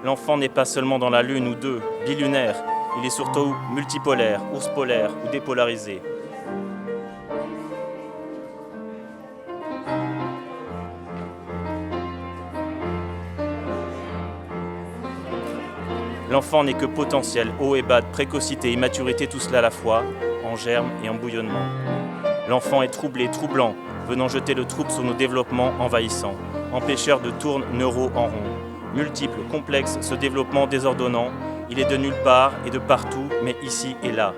L'enfant n'est pas seulement dans la lune ou deux, bilunaire, il est surtout multipolaire, ours polaire ou dépolarisé. L'enfant n'est que potentiel, haut et bas, de précocité, immaturité, tout cela à la fois, en germe et en bouillonnement. L'enfant est troublé, troublant, venant jeter le trouble sur nos développements envahissants, empêcheur de tourne neuro en rond. Multiple, complexe, ce développement désordonnant, il est de nulle part et de partout, mais ici et là.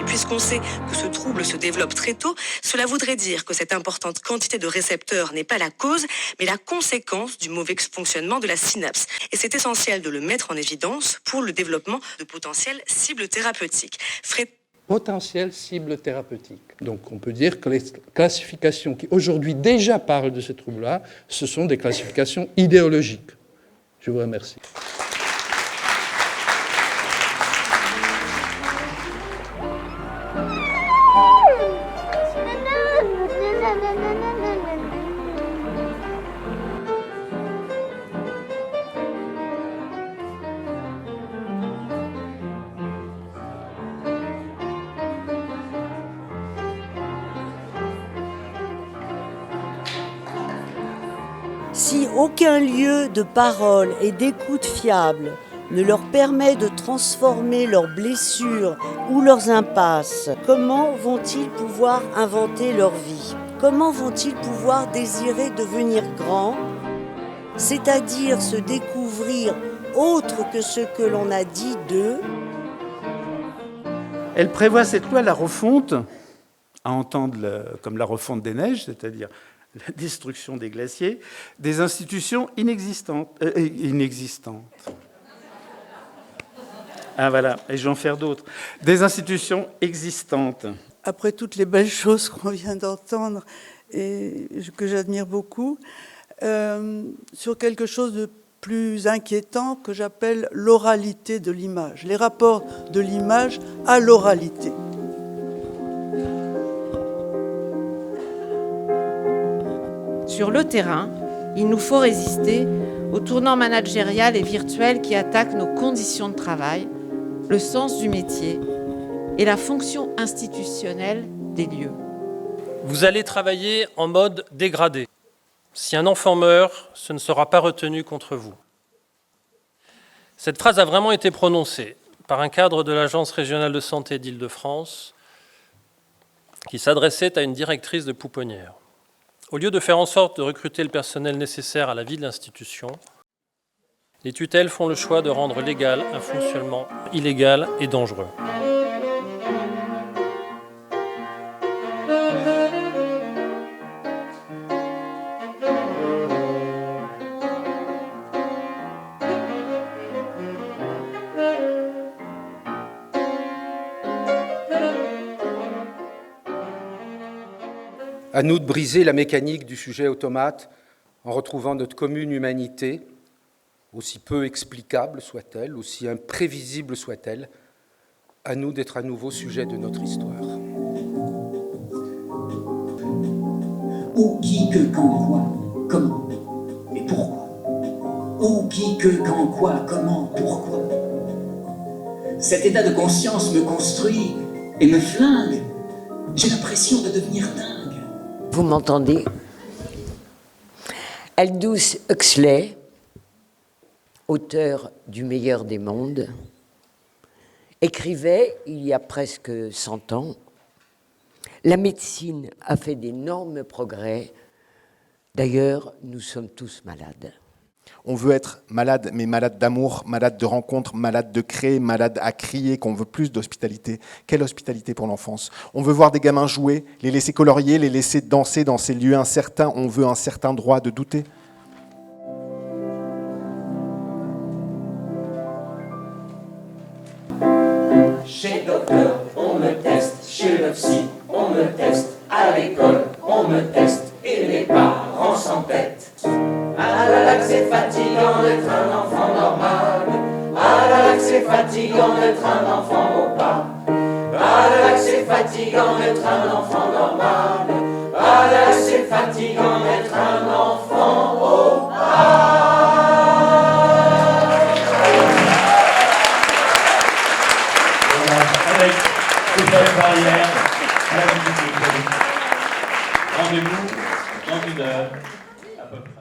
Puisqu'on sait que ce trouble se développe très tôt, cela voudrait dire que cette importante quantité de récepteurs n'est pas la cause, mais la conséquence du mauvais fonctionnement de la synapse. Et c'est essentiel de le mettre en évidence pour le développement de potentielles cibles thérapeutiques. Potentielles cibles thérapeutiques. Donc on peut dire que les classifications qui aujourd'hui déjà parlent de ces troubles-là, ce sont des classifications idéologiques. Je vous remercie. Si aucun lieu de parole et d'écoute fiable ne leur permet de transformer leurs blessures ou leurs impasses, comment vont-ils pouvoir inventer leur vie ? Comment vont-ils pouvoir désirer devenir grands, c'est-à-dire se découvrir autre que ce que l'on a dit d'eux ? Elle prévoit, cette loi, la refonte, à entendre comme la refonte des neiges, c'est-à-dire la destruction des glaciers, des institutions inexistantes. Ah voilà, et je vais en faire d'autres. Des institutions existantes. Après toutes les belles choses qu'on vient d'entendre et que j'admire beaucoup, sur quelque chose de plus inquiétant que j'appelle l'oralité de l'image, les rapports de l'image à l'oralité. Sur le terrain, il nous faut résister au tournant managérial et virtuel qui attaque nos conditions de travail, le sens du métier et la fonction institutionnelle des lieux. Vous allez travailler en mode dégradé. Si un enfant meurt, ce ne sera pas retenu contre vous. Cette phrase a vraiment été prononcée par un cadre de l'Agence régionale de santé d'Île-de-France qui s'adressait à une directrice de pouponnière. Au lieu de faire en sorte de recruter le personnel nécessaire à la vie de l'institution, les tutelles font le choix de rendre légal un fonctionnement illégal et dangereux. À nous de briser la mécanique du sujet automate en retrouvant notre commune humanité, aussi peu explicable soit-elle, aussi imprévisible soit-elle, à nous d'être à nouveau sujet de notre histoire. Où, qui, que, quand, quoi, comment et pourquoi. Où, qui, que, quand, quoi, comment, pourquoi. Cet état de conscience me construit et me flingue. J'ai l'impression de devenir dingue. Vous m'entendez ? Aldous Huxley, auteur du Meilleur des mondes, écrivait, il y a presque 100 ans, « La médecine a fait d'énormes progrès. D'ailleurs, nous sommes tous malades. » On veut être malade, mais malade d'amour, malade de rencontres, malade de créer, malade à crier, qu'on veut plus d'hospitalité. Quelle hospitalité pour l'enfance ? On veut voir des gamins jouer, les laisser colorier, les laisser danser dans ces lieux incertains. On veut un certain droit de douter. Chez le docteur, on me teste. Chez le psy, on me teste. À l'école. enfant au pas. Badac, c'est fatigant d'être un enfant normal. Badac, c'est fatigant d'être un enfant au pas. Avec Stéphane Barrière, la musique. Rendez-vous dans 1 heure à peu près.